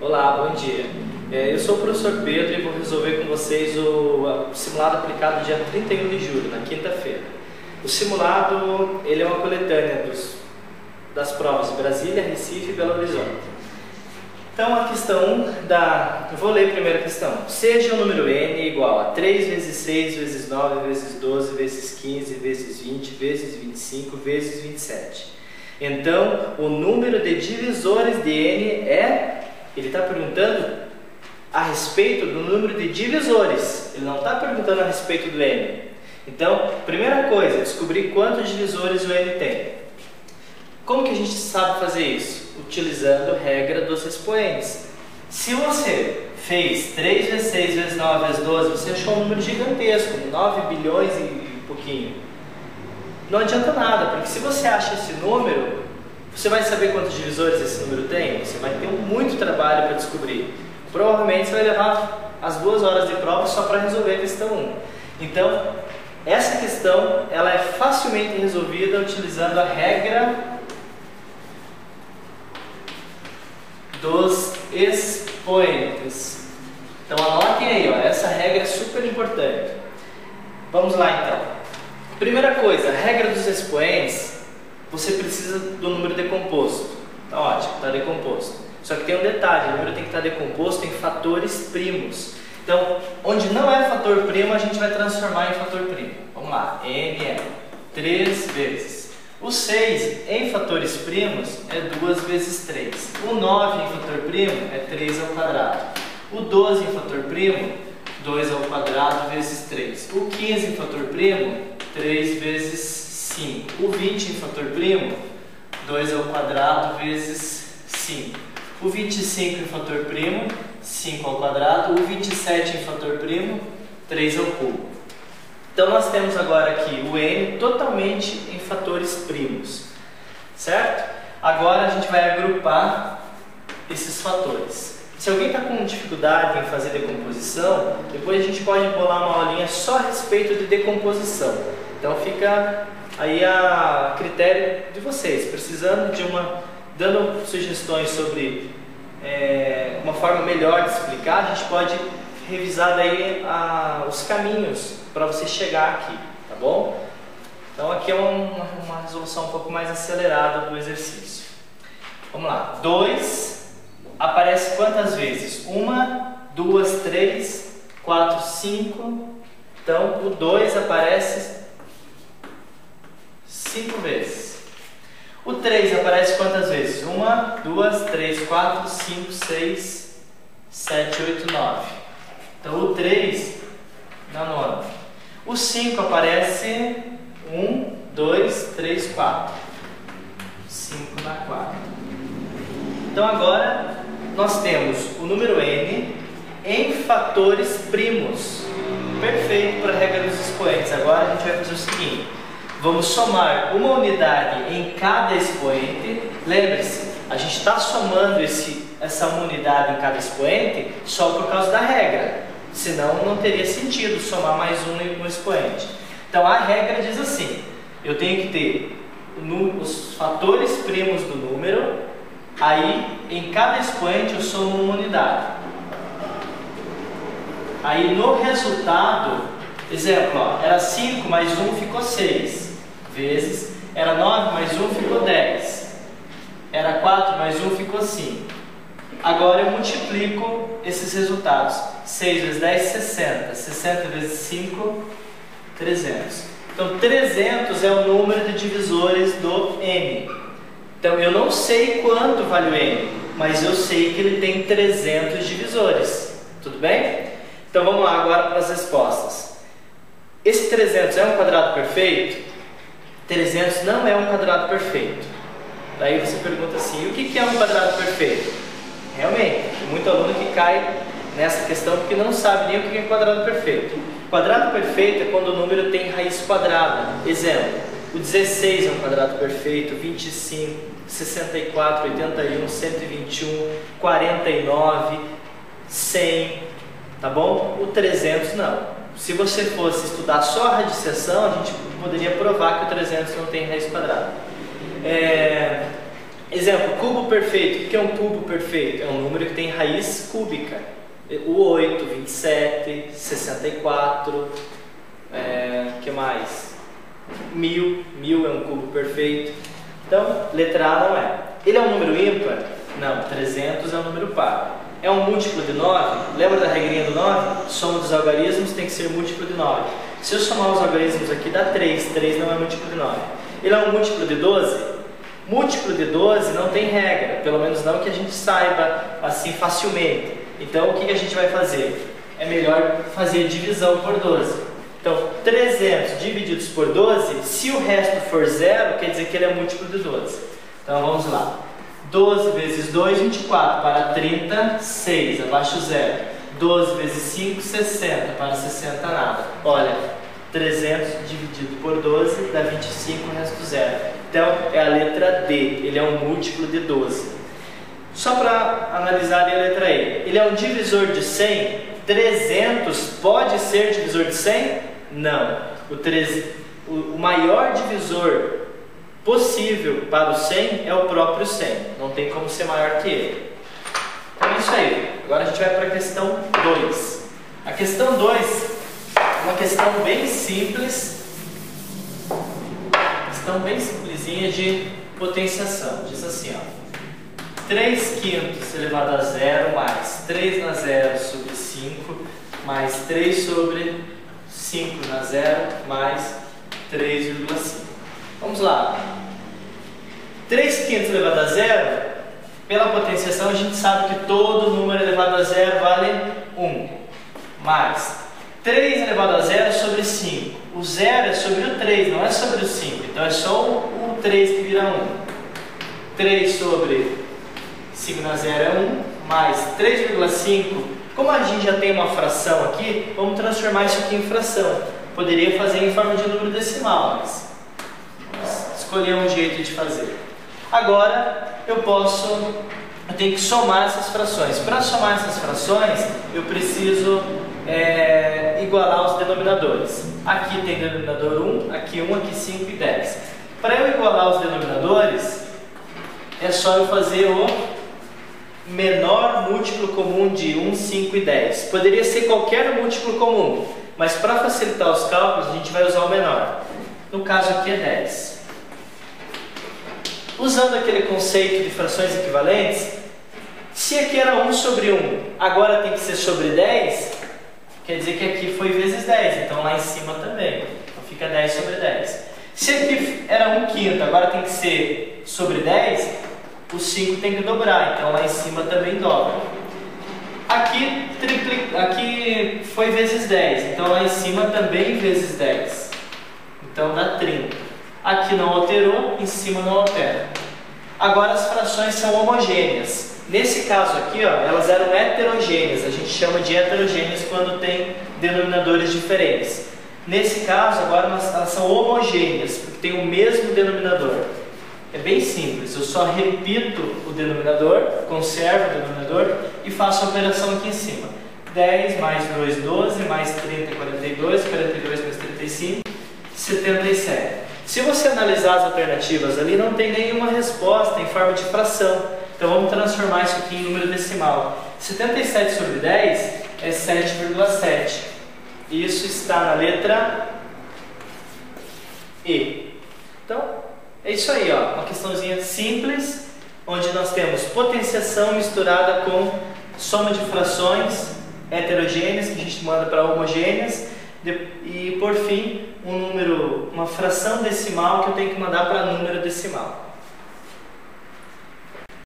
Olá, bom dia. Eu sou o professor Pedro e vou resolver com vocês o simulado aplicado dia 31 de julho, na quinta-feira. O simulado ele é uma coletânea das provas de Brasília, Recife e Belo Horizonte. Então a questão eu vou ler a primeira questão. Seja o número n igual a 3 vezes 6 vezes 9 vezes 12 vezes 15 vezes 20 vezes 25 vezes 27. Então o número de divisores de n é... Ele está perguntando a respeito do número de divisores. Ele não está perguntando a respeito do n. Então, primeira coisa, descobrir quantos divisores o n tem. Como que a gente sabe fazer isso? Utilizando a regra dos expoentes. Se você fez 3 vezes 6 vezes 9 vezes 12, você achou um número gigantesco, 9 bilhões e pouquinho. Não adianta nada, porque se você acha esse número, você vai saber quantos divisores esse número tem? Você vai ter muito trabalho para descobrir. Provavelmente você vai levar as 2 horas de prova só para resolver a questão 1. Então, essa questão ela é facilmente resolvida utilizando a regra dos expoentes. Então anotem aí, ó, essa regra é super importante. Vamos lá então. Primeira coisa, a regra dos expoentes, você precisa do número decomposto. Tá ótimo, está decomposto. Só que tem um detalhe, o número tem que estar decomposto em fatores primos. Então, onde não é fator primo, a gente vai transformar em fator primo. Vamos lá, n é 3 vezes. O 6 em fatores primos é 2 vezes 3. O 9 em fator primo é 3 ao quadrado. O 12 em fator primo, 2 ao quadrado vezes 3. O 15 em fator primo, 3 vezes 5. O 20 em fator primo, 2 ao quadrado vezes 5. O 25 em fator primo, 5 ao quadrado. O 27 em fator primo, 3 ao cubo. Então nós temos agora aqui o n totalmente em fatores primos, certo? Agora a gente vai agrupar esses fatores. Se alguém está com dificuldade em fazer decomposição, depois a gente pode bolar uma aulinha só a respeito de decomposição. Então fica aí a critério de vocês, precisando de dando sugestões sobre uma forma melhor de explicar, a gente pode revisar daí os caminhos para você chegar aqui, tá bom? Então aqui é uma resolução um pouco mais acelerada do exercício. Vamos lá, 2 aparece quantas vezes? 1, 2, 3, 4, 5. Então o 2 aparece 5 vezes. O 3 aparece quantas vezes? 1, 2, 3, 4, 5, 6, 7, 8, 9. Então o 3 na nona. O 5 aparece 1, 2, 3, 4. 5 na quarta. Então agora nós temos o número n em fatores primos. Perfeito para a regra dos expoentes. Agora a gente vai fazer o seguinte. Vamos somar uma unidade em cada expoente. Lembre-se, a gente está somando essa unidade em cada expoente só por causa da regra. Senão não teria sentido somar mais um no expoente. Então a regra diz assim, eu tenho que ter os fatores primos do número, aí em cada expoente eu somo uma unidade. Aí no resultado, exemplo, ó, era 5 mais 1 ficou 6. Vezes, era 9 mais 1 ficou 10. Era 4 mais 1 ficou 5. Agora eu multiplico esses resultados. 6 vezes 10, 60. 60 vezes 5, 300. Então 300 é o número de divisores do n. Então eu não sei quanto vale o n, mas eu sei que ele tem 300 divisores. Tudo bem? Então vamos lá agora para as respostas. Esse 300 é um quadrado perfeito? 300 não é um quadrado perfeito. Daí você pergunta assim, o que é um quadrado perfeito? Realmente, tem muito aluno que cai nessa questão porque não sabe nem o que é quadrado perfeito. Quadrado perfeito é quando o número tem raiz quadrada. Exemplo, o 16 é um quadrado perfeito, 25, 64, 81, 121, 49, 100, tá bom? O 300 não. Se você fosse estudar só a radiciação, a gente poderia provar que o 300 não tem raiz quadrada. Exemplo, cubo perfeito. O que é um cubo perfeito? É um número que tem raiz cúbica. O 8, 27, 64, que mais? 1000 é um cubo perfeito. Então, letra A não é. Ele é um número ímpar? Não, 300 é um número par. É um múltiplo de 9? Lembra da regrinha do 9? Soma dos algarismos tem que ser múltiplo de 9. Se eu somar os algarismos aqui dá 3, 3 não é múltiplo de 9. Ele é um múltiplo de 12? Múltiplo de 12 não tem regra, pelo menos não que a gente saiba assim facilmente. Então o que a gente vai fazer? É melhor fazer divisão por 12. Então 300 divididos por 12, se o resto for zero, quer dizer que ele é múltiplo de 12. Então vamos lá. 12 vezes 2, 24, para 30, 6, abaixo zero. 12 vezes 5, 60, para 60 nada. Olha, 300 dividido por 12 dá 25, o resto zero. Então é a letra D, ele é um múltiplo de 12. Só para analisar ali a letra E, ele é um divisor de 100? 300 pode ser divisor de 100? Não. O maior divisor possível para o 100 é o próprio 100, não tem como ser maior que ele. Então é isso aí. Agora a gente vai para a questão 2. A questão 2 é uma questão bem simples, bem simplesinha de potenciação. Diz assim, ó: 3 quintos elevado a zero mais 3 na zero sobre 5 mais 3 sobre 5 na zero mais 3,5. Vamos lá. 3 quintos elevado a zero, pela potenciação a gente sabe que todo número elevado a zero vale 1. Mais 3 elevado a zero sobre 5. O zero é sobre o 3, não é sobre o 5. Então é só o 3 que vira 1. 3 sobre 5 na zero é 1, mais 3,5. Como a gente já tem uma fração aqui, vamos transformar isso aqui em fração. Poderia fazer em forma de número decimal, mas vamos escolher um jeito de fazer. Agora eu tenho que somar essas frações. Para somar essas frações, eu preciso igualar os denominadores. Aqui tem denominador 1, aqui 1, aqui 5 e 10. Para eu igualar os denominadores, é só eu fazer o menor múltiplo comum de 1, 5 e 10. Poderia ser qualquer múltiplo comum, mas para facilitar os cálculos a gente vai usar o menor. No caso aqui é 10. Usando aquele conceito de frações equivalentes, se aqui era 1 sobre 1, agora tem que ser sobre 10, quer dizer que aqui foi vezes 10, então lá em cima também. Então fica 10 sobre 10. Se aqui era 1 quinto, agora tem que ser sobre 10, o 5 tem que dobrar, então lá em cima também dobra. Aqui foi vezes 10, então lá em cima também vezes 10. Então dá 30. Aqui não alterou, em cima não altera. Agora as frações são homogêneas. Nesse caso aqui, ó, elas eram heterogêneas. A gente chama de heterogêneas quando tem denominadores diferentes. Nesse caso, agora elas são homogêneas, porque tem o mesmo denominador. É bem simples, eu só repito o denominador, conservo o denominador e faço a operação aqui em cima. 10 mais 2, 12, mais 30, 42, 42 mais 35, 77. Se você analisar as alternativas ali, não tem nenhuma resposta em forma de fração. Então vamos transformar isso aqui em número decimal. 77 sobre 10 é 7,7. Isso está na letra E. Então, é isso aí, ó, uma questãozinha simples, onde nós temos potenciação misturada com soma de frações heterogêneas, que a gente manda para homogêneas, e por fim, uma fração decimal que eu tenho que mandar para número decimal.